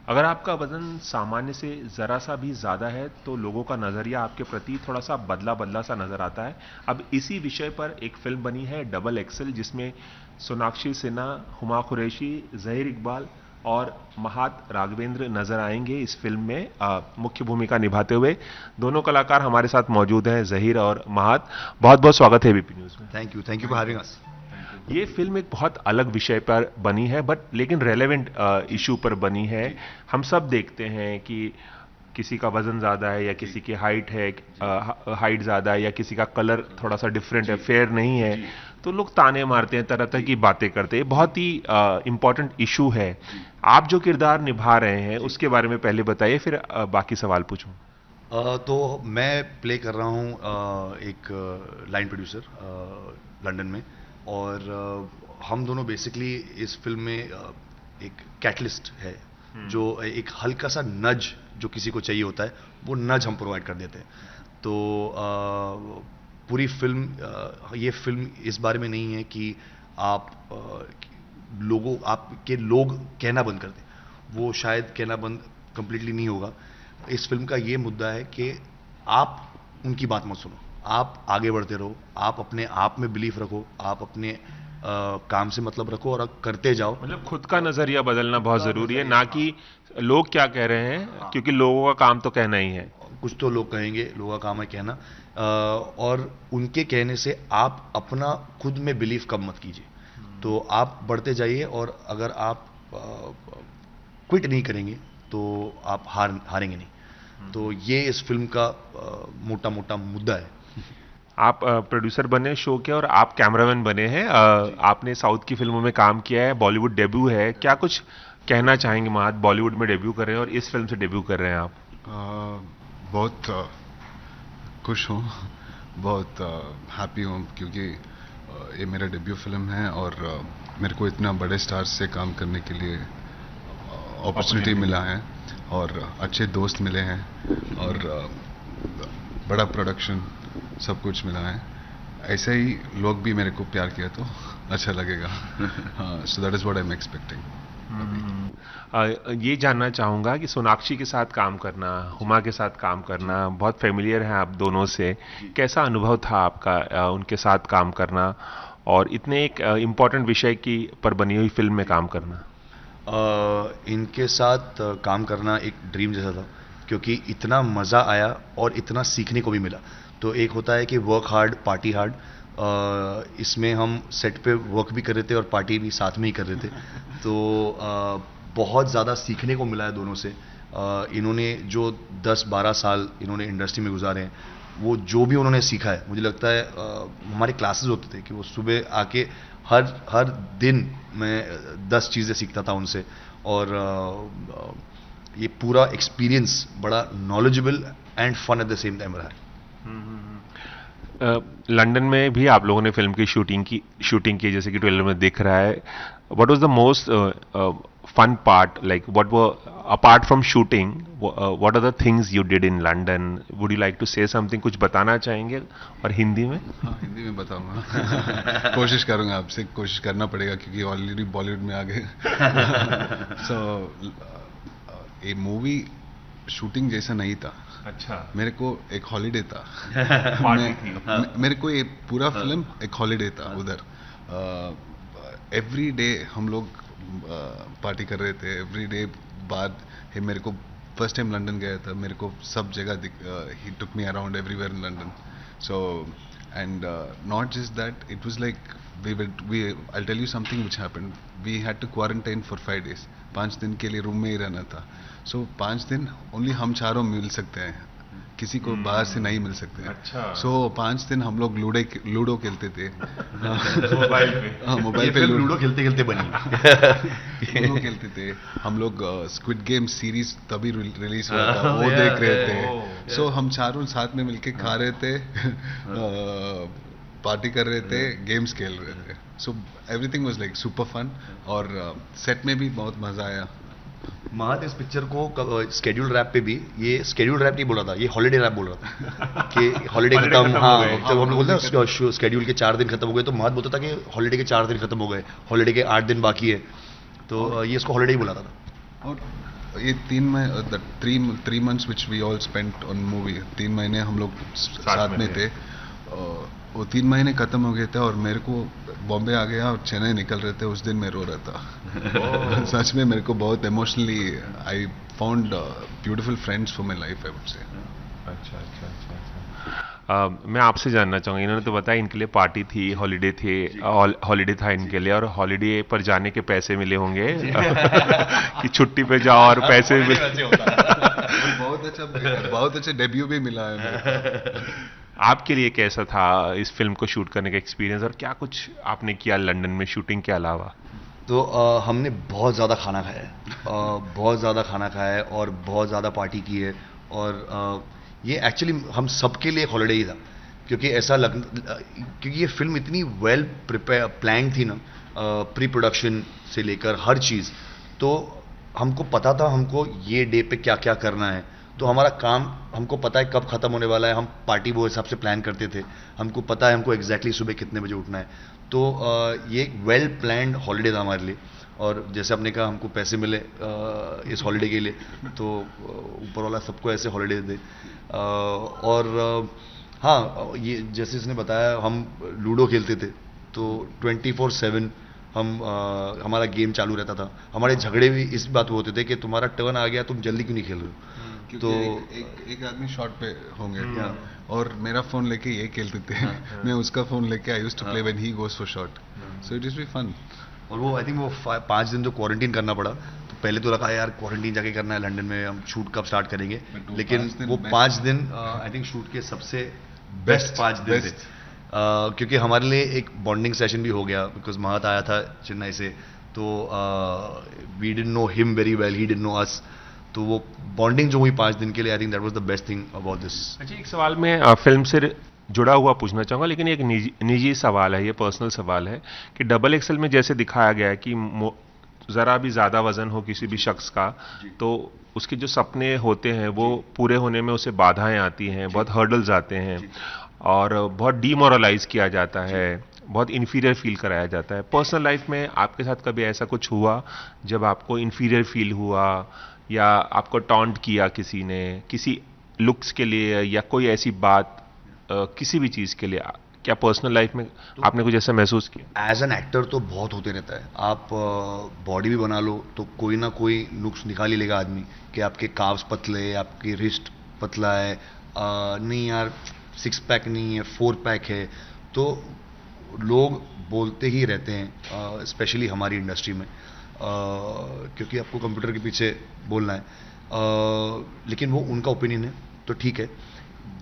अगर आपका वजन सामान्य से ज़रा सा भी ज़्यादा है तो लोगों का नज़रिया आपके प्रति थोड़ा सा बदला बदला सा नज़र आता है। अब इसी विषय पर एक फिल्म बनी है डबल एक्सेल, जिसमें सोनाक्षी सिन्हा, हुमा कुरैशी, जहीर इकबाल और महात राघवेंद्र नजर आएंगे इस फिल्म में मुख्य भूमिका निभाते हुए। दोनों कलाकार हमारे साथ मौजूद हैं, जहीर और महात। बहुत बहुत स्वागत है एबीपी न्यूज में। Thank you for having us. ये फिल्म एक बहुत अलग विषय पर बनी है, बट लेकिन रेलेवेंट इशू पर बनी है। हम सब देखते हैं कि किसी का वजन ज्यादा है या किसी की हाइट है, हाइट ज्यादा है या किसी का कलर थोड़ा सा डिफरेंट है, फेयर नहीं है, तो लोग ताने मारते हैं, तरह तरह की बातें करते हैं। बहुत ही इंपॉर्टेंट इशू है। आप जो किरदार निभा रहे हैं उसके बारे में पहले बताइए, फिर बाकी सवाल पूछूं। तो मैं प्ले कर रहा हूँ एक लाइन प्रोड्यूसर लंदन में, और हम दोनों बेसिकली इस फिल्म में एक कैटलिस्ट है, जो एक हल्का सा नज जो किसी को चाहिए होता है, वो नज हम प्रोवाइड कर देते हैं। तो पूरी फिल्म ये फिल्म इस बारे में नहीं है कि आप आपके लोग कहना बंद कर दें, वो शायद कहना बंद कंप्लीटली नहीं होगा। इस फिल्म का ये मुद्दा है कि आप उनकी बात मत सुनो, आप आगे बढ़ते रहो, आप अपने आप में बिलीफ रखो, आप अपने काम से मतलब रखो और करते जाओ। मतलब खुद का नजरिया बदलना बहुत जरूरी है, ना कि लोग क्या कह रहे हैं, क्योंकि लोगों का काम तो कहना ही है। कुछ तो लोग कहेंगे, लोगों का काम है कहना, और उनके कहने से आप अपना खुद में बिलीफ कम मत कीजिए। तो आप बढ़ते जाइए, और अगर आप क्विट नहीं करेंगे तो आप हारेंगे नहीं। तो ये इस फिल्म का मोटा मोटा मुद्दा है। आप प्रोड्यूसर बने शो के, और आप कैमरामैन बने हैं। आपने साउथ की फिल्मों में काम किया है, बॉलीवुड डेब्यू है। क्या कुछ कहना चाहेंगे महात? बॉलीवुड में डेब्यू कर रहे हैं और इस फिल्म से डेब्यू कर रहे हैं आप। बहुत खुश हूँ, बहुत हैप्पी हूँ, क्योंकि ये मेरा डेब्यू फिल्म है और मेरे को इतना बड़े स्टार्स से काम करने के लिए अपॉर्चुनिटी मिला है, और अच्छे दोस्त मिले हैं, और बड़ा प्रोडक्शन, सब कुछ मिला है। ऐसे ही लोग भी मेरे को प्यार किया तो अच्छा लगेगा। So that is what I am expecting. ये जानना चाहूंगा कि सोनाक्षी के साथ काम करना, हुमा के साथ काम करना, बहुत फेमिलियर है आप दोनों से। कैसा अनुभव था आपका उनके साथ काम करना, और इतने एक इम्पॉर्टेंट विषय की पर बनी हुई फिल्म में काम करना? इनके साथ काम करना एक ड्रीम जैसा था, क्योंकि इतना मज़ा आया और इतना सीखने को भी मिला। तो एक होता है कि वर्क हार्ड पार्टी हार्ड, इसमें हम सेट पे वर्क भी कर रहे थे और पार्टी भी साथ में ही कर रहे थे। तो बहुत ज़्यादा सीखने को मिला है दोनों से। इन्होंने जो 10-12 साल इन्होंने इंडस्ट्री में गुजारे हैं, वो जो भी उन्होंने सीखा है, मुझे लगता है हमारे क्लासेस होते थे कि वो सुबह आके हर दिन मैं 10 चीज़ें सीखता था उनसे, और ये पूरा एक्सपीरियंस बड़ा knowledgeable and fun at the same time रहा है। लंदन में भी आप लोगों ने फिल्म की शूटिंग की, जैसे कि ट्रेलर में दिख रहा है। What was the most fun part, like what were apart from shooting, what are the things you did in London? Would you like to say something? कुछ बताना चाहेंगे? और हिंदी में? हाँ, हिंदी में बताऊंगा। कोशिश करूंगा, आपसे कोशिश करना पड़ेगा क्योंकि ऑलरेडी बॉलीवुड में आ गए। सो ये मूवी शूटिंग जैसा नहीं था। अच्छा। मेरे को एक हॉलीडे था। मेरे को ये पूरा फिल्म एक हॉलीडे था उधर। एवरी डे हम लोग पार्टी कर रहे थे, एवरी डे बाद। मेरे को फर्स्ट टाइम लंदन गया था, मेरे को सब जगह ही took me around everywhere in London. So and not just that, it was like I'll tell you something which happened. We had to quarantine for 5 days. 5 दिन के लिए रूम में ही रहना था। So 5 दिन ओनली हम चारों मिल सकते हैं, किसी को बाहर से नहीं मिल सकते हैं। अच्छा। So 5 दिन हम लोग लूडो खेलते थे। मोबाइल पे? हाँ, मोबाइल पे लूडो खेलते खेलते बनी। लूडो खेलते थे हम लोग। स्क्विड गेम सीरीज तभी रिलीज हुआ था, वो देख रहे थे। So हम चारों साथ में मिलके खा रहे थे, पार्टी कर रहे थे, गेम्स खेल रहे थे। So everything was like super fun, और सेट में भी बहुत मजा आया। महत इस पिक्चर को स्केड्यूल रैप पे भी, ये स्केड्यूल रैप नहीं बोल रहा था, ये हॉलीडे रैप बोल रहा था कि हॉलीडे खत्म। हाँ, जब हम लोग बोलते हैं स्केड्यूल के 4 दिन खत्म हो गए, तो महत बोलता था कि हॉलीडे के 4 दिन खत्म हो गए, हॉलीडे के 8 दिन बाकी है। तो ये इसको हॉलीडे ही बुलाता था। और ये 3 months which we all spent on movie, 3 महीने हम लोग साथ में थे। वो 3 महीने खत्म हो गए थे और मेरे को बॉम्बे आ गया और चेन्नई निकल रहे थे, उस दिन मैं रो रहा था। सच में मेरे को बहुत emotionally I found beautiful friends for my life, I would say. अच्छा। मैं आपसे जानना चाहूँगा, इन्होंने तो बताया इनके लिए पार्टी थी, हॉलीडे था इनके लिए, और हॉलीडे पर जाने के पैसे मिले होंगे कि छुट्टी पे जाओ और पैसे मिले। बहुत अच्छा डेब्यू भी मिला है। आपके लिए कैसा था इस फिल्म को शूट करने का एक्सपीरियंस, और क्या कुछ आपने किया लंदन में शूटिंग के अलावा? तो हमने बहुत ज़्यादा खाना खाया है, बहुत ज़्यादा खाना खाया है और बहुत ज़्यादा पार्टी की है। और ये एक्चुअली हम सबके लिए हॉलिडे ही था, क्योंकि क्योंकि ये फिल्म इतनी वेल प्लान थी ना, प्री प्रोडक्शन से लेकर हर चीज़। तो हमको पता था हमको ये डे पे क्या क्या करना है, तो हमारा काम हमको पता है कब ख़त्म होने वाला है। हम पार्टी वो हिसाब से प्लान करते थे, हमको पता है हमको एग्जैक्टली सुबह कितने बजे उठना है। तो ये एक वेल प्लान्ड हॉलीडे था हमारे लिए। और जैसे आपने कहा हमको पैसे मिले इस हॉलीडे के लिए, तो ऊपर वाला सबको ऐसे हॉलीडे दे। और हाँ, ये जैसे इसने बताया हम लूडो खेलते थे, तो 24/7 हमारा गेम चालू रहता था। हमारे झगड़े भी इस बात पे होते थे कि तुम्हारा टर्न आ गया, तुम जल्दी क्यों नहीं खेल रहे हो। तो एक आदमी शॉट पे होंगे और मेरा फोन लेके ये खेलते थे, मैं उसका फोन लेके I used to play when he goes for shot, so it is be fun. और वो आई थिंक वो 5 दिन जो क्वारंटीन करना पड़ा, तो पहले तो लगा यार क्वारंटीन जाके करना है लंदन में, हम शूट कब स्टार्ट करेंगे, लेकिन वो 5 दिन आई थिंक शूट के सबसे बेस्ट 5 दिन थे। क्योंकि हमारे लिए एक बॉन्डिंग सेशन भी हो गया, बिकॉज महत आया था चेन्नई से, तो we didn't know him very well, he didn't know us. तो वो बॉन्डिंग जो हुई 5 दिन के लिए, I think that was the best thing about this. अच्छा, एक सवाल मैं फिल्म से जुड़ा हुआ पूछना चाहूँगा, लेकिन एक निजी सवाल है, ये पर्सनल सवाल है कि XXL में जैसे दिखाया गया है कि ज़रा भी ज़्यादा वज़न हो किसी भी शख्स का, तो उसके जो सपने होते हैं वो पूरे होने में उसे बाधाएं आती हैं, बहुत हर्डल्स आते हैं, और बहुत डीमोरलाइज किया जाता है, बहुत इन्फीरियर फील कराया जाता है। पर्सनल लाइफ में आपके साथ कभी ऐसा कुछ हुआ जब आपको इन्फीरियर फील हुआ, या आपको टॉन्ट किया किसी ने किसी लुक्स के लिए, या कोई ऐसी बात किसी भी चीज़ के लिए? क्या पर्सनल लाइफ में आपने कुछ ऐसा महसूस किया? एज एन एक्टर तो बहुत होते रहता है। आप बॉडी भी बना लो तो कोई ना कोई नुक्स निकाल ही लेगा आदमी, कि आपके काव्स पतले, आपकी रिस्ट पतला है, नहीं यार 6 पैक नहीं है, 4 पैक है। तो लोग बोलते ही रहते हैं, स्पेशली हमारी इंडस्ट्री में, क्योंकि आपको कंप्यूटर के पीछे बोलना है। लेकिन वो उनका ओपिनियन है, तो ठीक है।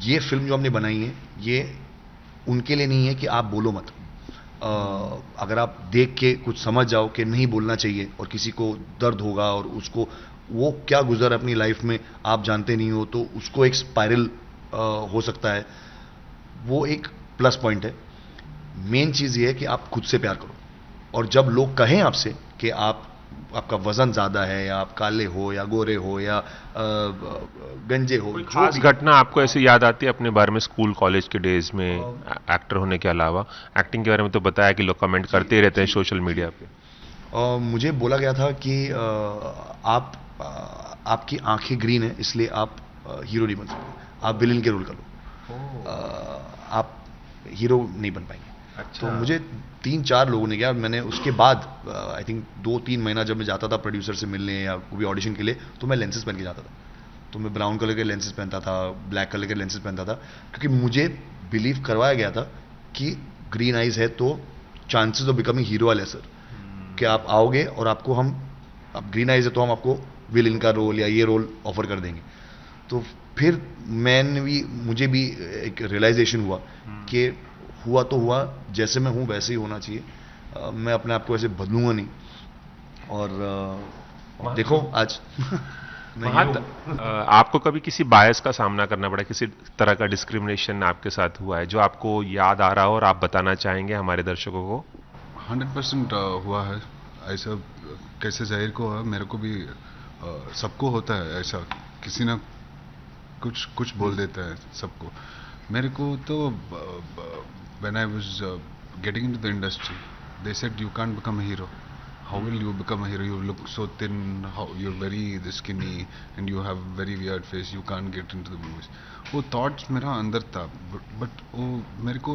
ये फिल्म जो हमने बनाई है, ये उनके लिए नहीं है कि आप बोलो मत। अगर आप देख के कुछ समझ जाओ कि नहीं बोलना चाहिए, और किसी को दर्द होगा और उसको वो क्या गुजर अपनी लाइफ में आप जानते नहीं हो, तो उसको एक स्पाइरल हो सकता है। वो एक प्लस पॉइंट है। मेन चीज़ ये है कि आप खुद से प्यार करो, और जब लोग कहें आपसे कि आपका वजन ज़्यादा है, या आप काले हो या गोरे हो या गंजे हो, कोई खास घटना आपको ऐसे याद आती है अपने बारे में स्कूल कॉलेज के डेज में, एक्टर होने के अलावा? एक्टिंग के बारे में तो बताया कि लोग कमेंट करते ही रहते हैं सोशल मीडिया पे। मुझे बोला गया था कि आपकी आंखें ग्रीन है, इसलिए आप हीरो नहीं बन सकते, आप विलेन के रोल कर लो, आप हीरो नहीं बन पाएंगे। अच्छा। तो मुझे 3-4 लोगों ने किया। मैंने उसके बाद आई थिंक 2-3 महीना जब मैं जाता था प्रोड्यूसर से मिलने या कोई ऑडिशन के लिए, तो मैं लेंसेज पहन के जाता था। तो मैं ब्राउन कलर के लेंसेज पहनता था, ब्लैक कलर के लेंसेज पहनता था, क्योंकि मुझे बिलीव करवाया गया था कि ग्रीन आइज है तो chances of becoming hero are lesser, कि आप आओगे और आप ग्रीन आइज है तो हम आपको विलेन का रोल या ये रोल ऑफर कर देंगे। तो फिर मुझे भी एक रियलाइजेशन हुआ कि हुआ तो हुआ, जैसे मैं हूँ वैसे ही होना चाहिए, मैं अपने आप को ऐसे बदलूंगा नहीं। और देखो आज आपको कभी किसी बायस का सामना करना पड़ा, किसी तरह का डिस्क्रिमिनेशन आपके साथ हुआ है जो आपको याद आ रहा हो और आप बताना चाहेंगे हमारे दर्शकों को? 100% हुआ है ऐसा। कैसे जाहिर को हुआ, मेरे को भी सबको होता है ऐसा, किसी ना कुछ बोल देता है सबको। मेरे को तो when I was getting into the industry, they said you can't become a hero. how will you become a hero? You look so thin, how you're very skinny and you have very weird face, you can't get into the movies. वो thoughts मेरा अंदर था, but वो मेरे को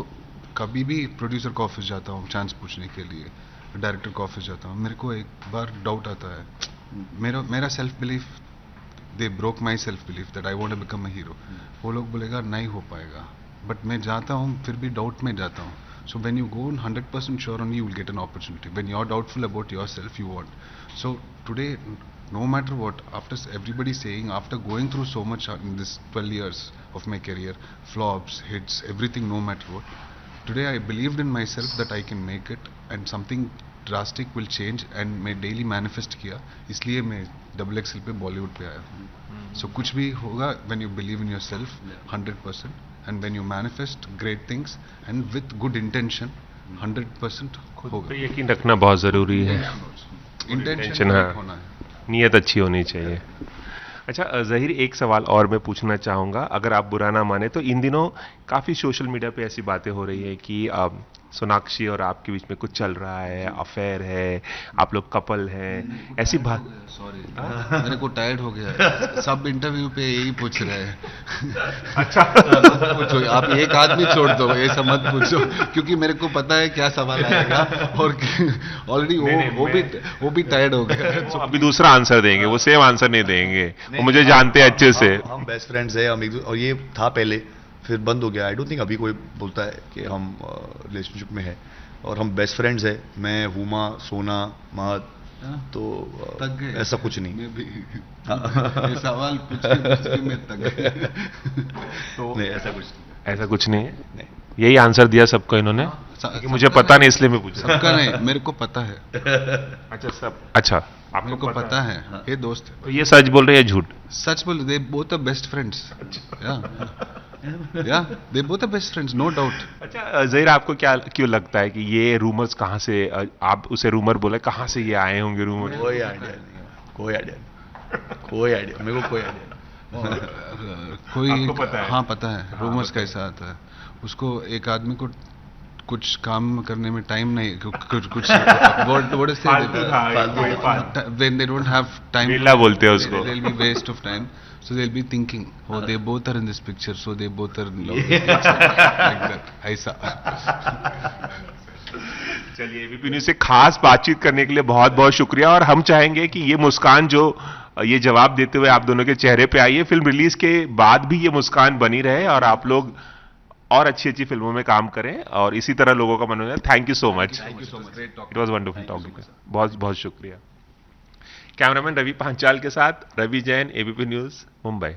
कभी भी producer का ऑफिस जाता हूँ चांस पूछने के लिए, डायरेक्टर का ऑफिस जाता हूँ, मेरे को एक बार डाउट आता है, मेरा self belief, they broke my self belief that I want to become a hero. वो लोग बोलेगा नहीं हो पाएगा, बट मैं जाता हूँ फिर भी डाउट में जाता हूँ. So when you go 100% sure only, you will get an opportunity. When you are doubtful about yourself, you won't. So today, no matter what, after everybody saying, after going through so much in this 12 years of my career, flops, hits, everything, no matter what, today I believed in myself that I can make it and something drastic will change, and मैं daily manifest किया, इसलिए मैं XXL पे बॉलीवुड पे आया. So कुछ भी होगा when you believe in yourself 100%. And when you manifest great things and with good intention, 100% होगा. पे यकीन रखना बहुत ज़रूरी है. इंटेंशन हाँ, होना है. नीयत अच्छी होनी चाहिए. अच्छा ज़हीर, एक सवाल और मैं पूछना चाहूँगा, अगर आप बुरा ना माने तो. इन दिनों काफ़ी सोशल मीडिया पे ऐसी बातें हो रही है कि सोनाक्षी और आपके बीच में कुछ चल रहा है, अफेयर है, आप लोग कपल हैं, ऐसी बात. सॉरी, मेरे को टायर्ड हो गया है. सब इंटरव्यू पे यही पूछ रहे हैं. अच्छा पूछो, आप एक आदमी छोड़ दो, ऐसा मत पूछो, क्योंकि मेरे को पता है क्या सवाल आएगा और ऑलरेडी वो भी टायर्ड हो गया. वो अभी दूसरा आंसर देंगे, वो सेम आंसर नहीं देंगे, वो मुझे जानते हैं अच्छे से. हम बेस्ट फ्रेंड्स हैं, हम और ये था पहले, फिर बंद हो गया. आई डोंट थिंक अभी कोई बोलता है कि हम रिलेशनशिप में है, और हम बेस्ट फ्रेंड्स हैं. मैं, हुमा, सोना, महत, तो ऐसा कुछ नहीं. मैं भी ये सवाल पूछ के मैं तक गया. तो नहीं, ऐसा कुछ नहीं है. यही आंसर दिया सबको इन्होंने, कि मुझे पता नहीं इसलिए मैं पूछा. सबका नहीं, मेरे को पता है. अच्छा सब, अच्छा मेरे को पता है. ये दोस्त है. तो ये सच बोल रहे हैं झूठ? सच बोल, they both are best friends. या they both are best friends, no doubt. अच्छा ज़हीर, आपको क्या क्यों लगता है कि ये रूमर्स कहाँ से, आप उसे रूमर बोले, कहाँ से ये आए होंगे रूमर? कोई आइडिया मेरे को कोई आइडिया. आपको पता है? हाँ पता है. रूमर्स कैसा आता है, उसको एक आदमी को कुछ काम करने में टाइम नहीं, कुछ when they don't have time, वेला बोलते हैं उसको. they'll be waste of time, so they'll be thinking, oh they both are in this picture, so they both are in love, like that. ऐसा. चलिए, एबीपी न्यूज़ से खास बातचीत करने के लिए बहुत बहुत शुक्रिया, और हम चाहेंगे कि ये मुस्कान जो ये जवाब देते हुए आप दोनों के चेहरे पे आई है, फिल्म रिलीज के बाद भी ये मुस्कान बनी रहे और आप लोग और अच्छी अच्छी फिल्मों में काम करें और इसी तरह लोगों का मनोरंजन. Thank you so much. It was wonderful talking. बहुत बहुत शुक्रिया. कैमरामैन रवि पांचाल के साथ रवि जैन, एबीपी न्यूज़, मुंबई.